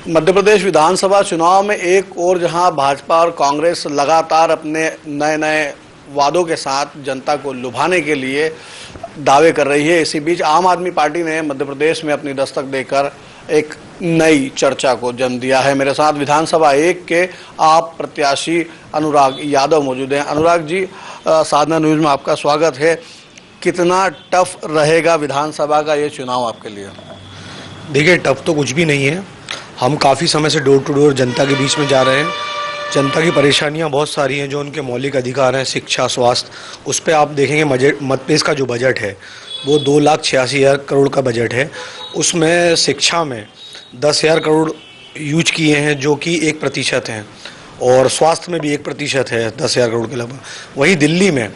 मध्य प्रदेश विधानसभा चुनाव में एक और जहां भाजपा और कांग्रेस लगातार अपने नए नए वादों के साथ जनता को लुभाने के लिए दावे कर रही है, इसी बीच आम आदमी पार्टी ने मध्य प्रदेश में अपनी दस्तक देकर एक नई चर्चा को जन्म दिया है। मेरे साथ विधानसभा 1 के आप प्रत्याशी अनुराग यादव मौजूद हैं। अनुराग जी, साधना न्यूज़ में आपका स्वागत है। कितना टफ रहेगा विधानसभा का ये चुनाव आपके लिए? देखिए, टफ तो कुछ भी नहीं है। हम काफ़ी समय से डोर टू डोर जनता के बीच में जा रहे हैं। जनता की परेशानियां बहुत सारी हैं, जो उनके मौलिक अधिकार हैं, शिक्षा, स्वास्थ्य, उस पर आप देखेंगे मध्य प्रदेश का जो बजट है वो 2,86,000 करोड़ का बजट है। उसमें शिक्षा में 10,000 करोड़ यूज किए हैं, जो कि 1% हैं, और स्वास्थ्य में भी 1% है 10,000 करोड़ के लगभग। वहीं दिल्ली में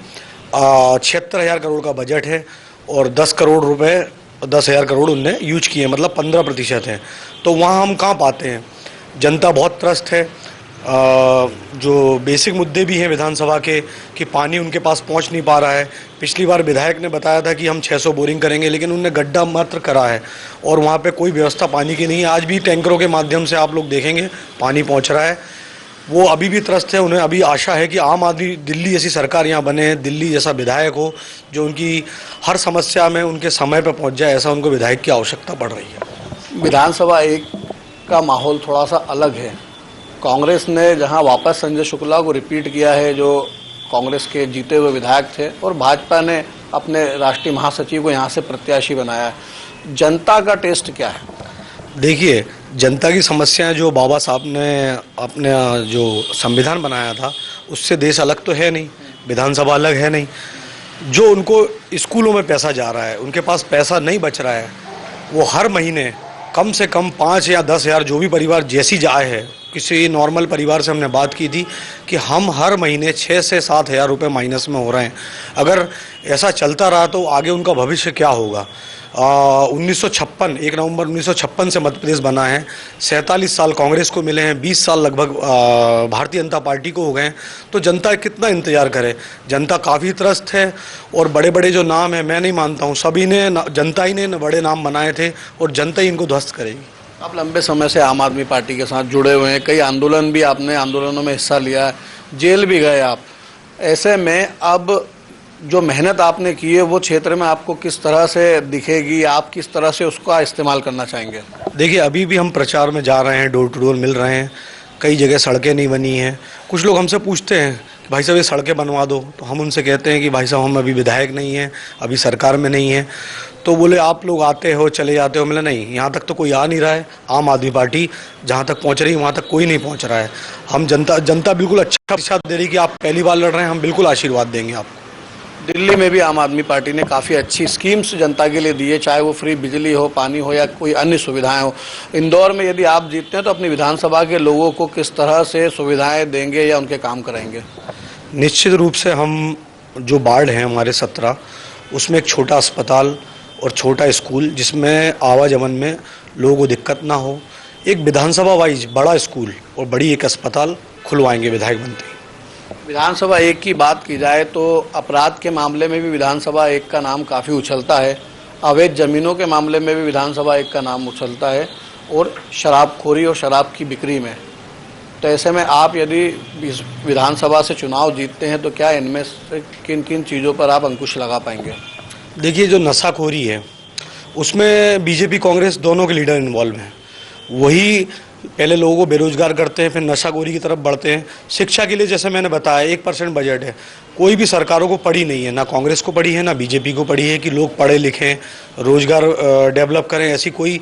76,000 करोड़ का बजट है और 10,000 करोड़ उनने यूज किए, मतलब 15% हैं। तो वहाँ हम कहाँ पाते हैं? जनता बहुत त्रस्त है। जो बेसिक मुद्दे भी हैं विधानसभा के, कि पानी उनके पास पहुंच नहीं पा रहा है। पिछली बार विधायक ने बताया था कि हम 600 बोरिंग करेंगे, लेकिन उनने गड्ढा मात्र करा है और वहाँ पे कोई व्यवस्था पानी की नहीं है। आज भी टैंकरों के माध्यम से आप लोग देखेंगे पानी पहुँच रहा है। वो अभी भी त्रस्त है। उन्हें अभी आशा है कि आम आदमी दिल्ली जैसी सरकार यहाँ बने, दिल्ली जैसा विधायक हो जो उनकी हर समस्या में उनके समय पर पहुँच जाए। ऐसा उनको विधायक की आवश्यकता पड़ रही है। विधानसभा 1 का माहौल थोड़ा सा अलग है। कांग्रेस ने जहां वापस संजय शुक्ला को रिपीट किया है, जो कांग्रेस के जीते हुए विधायक थे, और भाजपा ने अपने राष्ट्रीय महासचिव को यहां से प्रत्याशी बनाया है। जनता का टेस्ट क्या है? देखिए, जनता की समस्याएं, जो बाबा साहब ने अपने जो संविधान बनाया था उससे देश अलग तो है नहीं, विधानसभा अलग है नहीं। जो उनको स्कूलों में पैसा जा रहा है, उनके पास पैसा नहीं बच रहा है, वो हर महीने कम से कम 5 या 10,000, जो भी परिवार जैसी जाए है, किसी नॉर्मल परिवार से हमने बात की थी कि हम हर महीने 6 से 7,000 रुपये माइनस में हो रहे हैं। अगर ऐसा चलता रहा तो आगे उनका भविष्य क्या होगा? 1956 1 नवंबर 1956 से मध्य प्रदेश बना है। 47 साल कांग्रेस को मिले हैं, 20 साल लगभग भारतीय जनता पार्टी को हो गए हैं। तो जनता कितना इंतजार करे? जनता काफ़ी त्रस्त है। और बड़े बड़े जो नाम हैं, मैं नहीं मानता हूँ, सभी ने, जनता ही ने बड़े नाम बनाए थे और जनता ही इनको ध्वस्त करेगी। आप लंबे समय से आम आदमी पार्टी के साथ जुड़े हुए हैं, कई आंदोलन भी आपने आंदोलनों में हिस्सा लिया है, जेल भी गए आप। ऐसे में अब जो मेहनत आपने की है वो क्षेत्र में आपको किस तरह से दिखेगी? आप किस तरह से उसका इस्तेमाल करना चाहेंगे? देखिए, अभी भी हम प्रचार में जा रहे हैं, डोर टू डोर मिल रहे हैं। कई जगह सड़कें नहीं बनी हैं। कुछ लोग हमसे पूछते हैं कि भाई साहब ये सड़कें बनवा दो, तो हम उनसे कहते हैं कि भाई साहब हम अभी विधायक नहीं हैं, अभी सरकार में नहीं हैं। तो बोले आप लोग आते हो चले जाते हो। मिला नहीं, यहाँ तक तो कोई आ नहीं रहा है। आम आदमी पार्टी जहाँ तक पहुँच रही है वहाँ तक कोई नहीं पहुँच रहा है। हम जनता बिल्कुल अच्छा प्रतिशत दे रही कि आप पहली बार लड़ रहे हैं, हम बिल्कुल आशीर्वाद देंगे आपको। दिल्ली में भी आम आदमी पार्टी ने काफ़ी अच्छी स्कीम्स जनता के लिए दी है, चाहे वो फ्री बिजली हो, पानी हो, या कोई अन्य सुविधाएं हो। इंदौर में यदि आप जीतते हैं तो अपनी विधानसभा के लोगों को किस तरह से सुविधाएं देंगे या उनके काम कराएंगे? निश्चित रूप से हम जो वार्ड हैं हमारे 17, उसमें एक छोटा अस्पताल और छोटा स्कूल, जिसमें आवागमन में लोगों को दिक्कत ना हो, एक विधानसभा वाइज बड़ा स्कूल और बड़ी एक अस्पताल खुलवाएंगे विधायक बनते ही। विधानसभा 1 की बात की जाए तो अपराध के मामले में भी विधानसभा 1 का नाम काफ़ी उछलता है, अवैध ज़मीनों के मामले में भी विधानसभा 1 का नाम उछलता है, और शराबखोरी और शराब की बिक्री में। तो ऐसे में आप यदि इस विधानसभा से चुनाव जीतते हैं तो क्या इनमें से किन किन चीज़ों पर आप अंकुश लगा पाएंगे? देखिए, जो नशाखोरी है उसमें बीजेपी कांग्रेस दोनों के लीडर इन्वॉल्व हैं। वही पहले लोगों को बेरोजगार करते हैं, फिर नशाखोरी की तरफ बढ़ते हैं। शिक्षा के लिए जैसे मैंने बताया 1% बजट है। कोई भी सरकारों को पड़ी नहीं है, ना कांग्रेस को पड़ी है ना बीजेपी को पड़ी है कि लोग पढ़े लिखें, रोजगार डेवलप करें। ऐसी कोई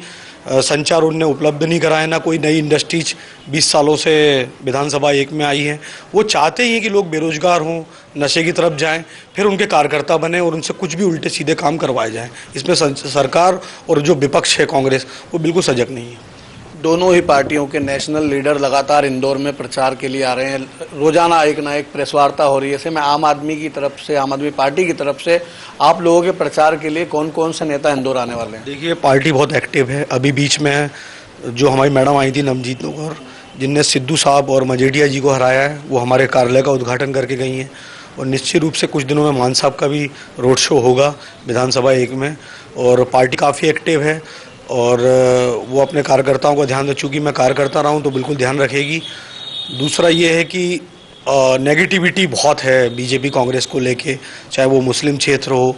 संचार उन्हें उपलब्ध नहीं कराए, ना कोई नई इंडस्ट्रीज 20 सालों से विधानसभा 1 में आई है। वो चाहते ही हैं कि लोग बेरोजगार हों, नशे की तरफ जाएं, फिर उनके कार्यकर्ता बने और उनसे कुछ भी उल्टे सीधे काम करवाए जाएं। इसमें सरकार और जो विपक्ष है कांग्रेस, वो बिल्कुल सजग नहीं है। दोनों ही पार्टियों के नेशनल लीडर लगातार इंदौर में प्रचार के लिए आ रहे हैं। रोजाना एक ना एक प्रेस वार्ता हो रही है। ऐसे में आम आदमी की तरफ से, आम आदमी पार्टी की तरफ से आप लोगों के प्रचार के लिए कौन कौन से नेता इंदौर आने वाले हैं? देखिए, पार्टी बहुत एक्टिव है। अभी बीच में जो हमारी मैडम आई थी नवजीत नौकर, जिनने सिद्धू साहब और मजेठिया जी को हराया है, वो हमारे कार्यालय का उद्घाटन करके गई हैं। और निश्चित रूप से कुछ दिनों में मान साहब का भी रोड शो होगा विधानसभा 1 में। और पार्टी काफ़ी एक्टिव है और वो अपने कार्यकर्ताओं का ध्यान, चूँकि मैं कार्यकर्ता रहा हूँ तो बिल्कुल ध्यान रखेगी। दूसरा ये है कि नेगेटिविटी बहुत है बीजेपी कांग्रेस को लेके, चाहे वो मुस्लिम क्षेत्र हो,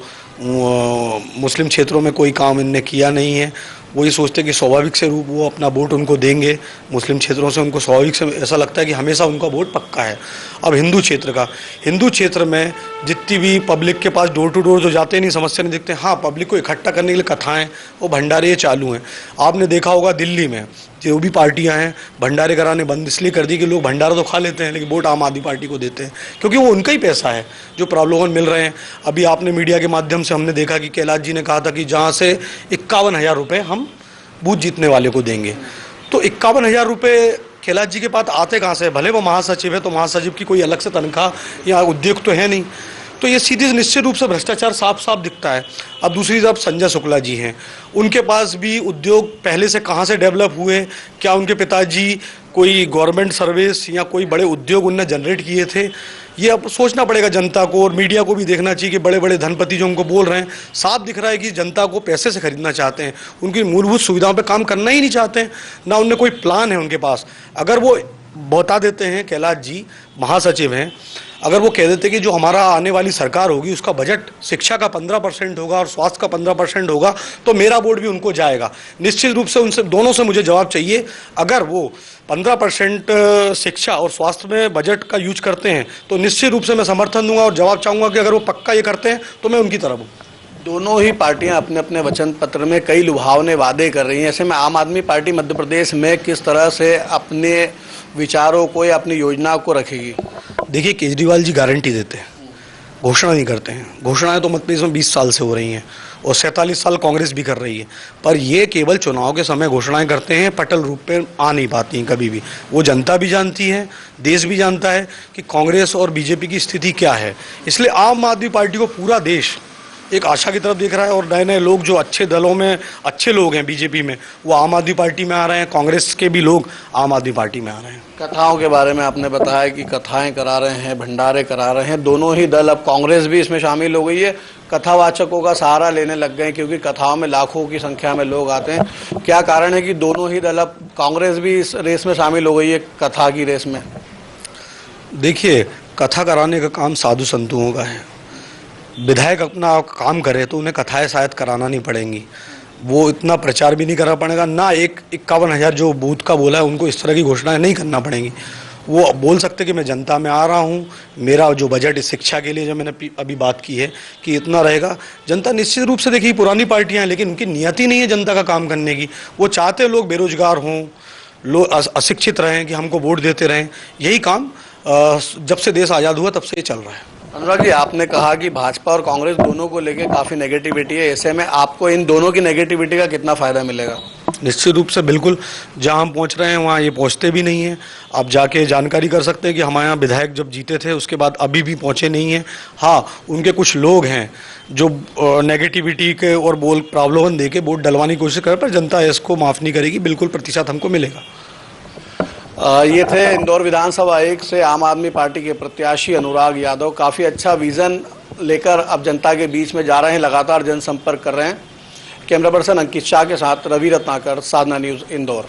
मुस्लिम क्षेत्रों में कोई काम इनने किया नहीं है। वो ये सोचते हैं कि स्वाभाविक से रूप वो अपना वोट उनको देंगे, मुस्लिम क्षेत्रों से उनको स्वाभाविक से ऐसा लगता है कि हमेशा उनका वोट पक्का है। अब हिंदू क्षेत्र में जितनी भी पब्लिक के पास डोर टू डोर जो जाते नहीं, समस्या नहीं देखते, हाँ पब्लिक को इकट्ठा करने के लिए कथाएं वो भंडारे चालू हैं। आपने देखा होगा दिल्ली में जो भी पार्टियां हैं भंडारे कराने बंद इसलिए कर दी कि लोग भंडारा तो खा लेते हैं लेकिन वोट आम आदमी पार्टी को देते हैं, क्योंकि वो उनका ही पैसा है जो प्रलोभन मिल रहे हैं। अभी आपने मीडिया के माध्यम से हमने देखा कि कैलाश जी ने कहा था कि जहाँ से 51,000 रुपये हम बूथ जीतने वाले को देंगे, तो 51,000 रुपये कैलाश जी के पास आते कहाँ से? भले वो महासचिव है तो महासचिव की कोई अलग से तनख्वाह या उद्योग तो है नहीं, तो ये सीधे निश्चित रूप से भ्रष्टाचार साफ साफ दिखता है। अब दूसरी तरफ संजय शुक्ला जी हैं, उनके पास भी उद्योग पहले से कहाँ से डेवलप हुए, क्या उनके पिताजी कोई गवर्नमेंट सर्विस या कोई बड़े उद्योग उनने जनरेट किए थे? ये अब सोचना पड़ेगा जनता को, और मीडिया को भी देखना चाहिए कि बड़े बड़े धनपति जो उनको बोल रहे हैं, साफ दिख रहा है कि जनता को पैसे से खरीदना चाहते हैं, उनकी मूलभूत सुविधाओं पे काम करना ही नहीं चाहते हैं, ना उनने कोई प्लान है उनके पास। अगर वो बता देते हैं, कैलाश जी महासचिव हैं, अगर वो कह देते कि जो हमारा आने वाली सरकार होगी उसका बजट शिक्षा का 15% होगा और स्वास्थ्य का 15% होगा, तो मेरा वोट भी उनको जाएगा। निश्चित रूप से उनसे दोनों से मुझे जवाब चाहिए। अगर वो 15% शिक्षा और स्वास्थ्य में बजट का यूज करते हैं तो निश्चित रूप से मैं समर्थन दूंगा और जवाब चाहूँगा कि अगर वो पक्का ये करते हैं तो मैं उनकी तरफ हूँ। दोनों ही पार्टियां अपने अपने वचन पत्र में कई लुभावने वादे कर रही हैं। ऐसे में आम आदमी पार्टी मध्य प्रदेश में किस तरह से अपने विचारों को या अपनी योजना को रखेगी? देखिए, केजरीवाल जी गारंटी देते हैं, घोषणा नहीं करते हैं। घोषणाएं तो मध्य प्रदेश में 20 साल से हो रही हैं और 47 साल कांग्रेस भी कर रही है, पर ये केवल चुनाव के समय घोषणाएं करते हैं, पटल रूप पे आ नहीं पाती हैं कभी भी। वो जनता भी जानती है, देश भी जानता है कि कांग्रेस और बीजेपी की स्थिति क्या है। इसलिए आम आदमी पार्टी को पूरा देश एक आशा की तरफ देख रहा है और नए नए लोग जो अच्छे दलों में अच्छे लोग हैं बीजेपी में, वो आम आदमी पार्टी में आ रहे हैं, कांग्रेस के भी लोग आम आदमी पार्टी में आ रहे हैं। कथाओं के बारे में आपने बताया कि कथाएं करा रहे हैं, भंडारे करा रहे हैं, दोनों ही दल, अब कांग्रेस भी इसमें शामिल हो गई है, कथावाचकों का सहारा लेने लग गए क्योंकि कथाओं में लाखों की संख्या में लोग आते हैं। क्या कारण है कि दोनों ही दल, अब कांग्रेस भी इस रेस में शामिल हो गई है, कथा की रेस में? देखिए, कथा कराने का काम साधु संतों का है। विधायक अपना काम करे तो उन्हें कथाएं शायद कराना नहीं पड़ेंगी, वो इतना प्रचार भी नहीं करना पड़ेगा, ना 51,000 जो बूथ का बोला है उनको इस तरह की घोषणाएं नहीं करना पड़ेंगी। वो बोल सकते कि मैं जनता में आ रहा हूँ, मेरा जो बजट इस शिक्षा के लिए जो मैंने अभी बात की है कि इतना रहेगा। जनता निश्चित रूप से, देखिए पुरानी पार्टियाँ हैं लेकिन उनकी नियति नहीं है जनता का काम करने की। वो चाहते लोग बेरोजगार हों, लोग अशिक्षित रहें, कि हमको वोट देते रहें। यही काम जब से देश आज़ाद हुआ तब से ये चल रहा है। अनुराग जी, आपने कहा कि भाजपा और कांग्रेस दोनों को लेकर काफ़ी नेगेटिविटी है, ऐसे में आपको इन दोनों की नेगेटिविटी का कितना फ़ायदा मिलेगा? निश्चित रूप से बिल्कुल, जहां हम पहुंच रहे हैं वहां ये पहुंचते भी नहीं हैं। आप जाके जानकारी कर सकते हैं कि हमारे यहाँ विधायक जब जीते थे उसके बाद अभी भी पहुंचे नहीं हैं। हाँ, उनके कुछ लोग हैं जो नेगेटिविटी के और प्रलोभन दे के वोट डलवाने की कोशिश कर, पर जनता इसको माफ़ नहीं करेगी, बिल्कुल प्रतिशत हमको मिलेगा। ये थे इंदौर विधानसभा 1 से आम आदमी पार्टी के प्रत्याशी अनुराग यादव। काफ़ी अच्छा विज़न लेकर अब जनता के बीच में जा रहे हैं, लगातार जनसंपर्क कर रहे हैं। कैमरा पर्सन अंकित शाह के साथ रवि रत्नाकर, साधना न्यूज़, इंदौर।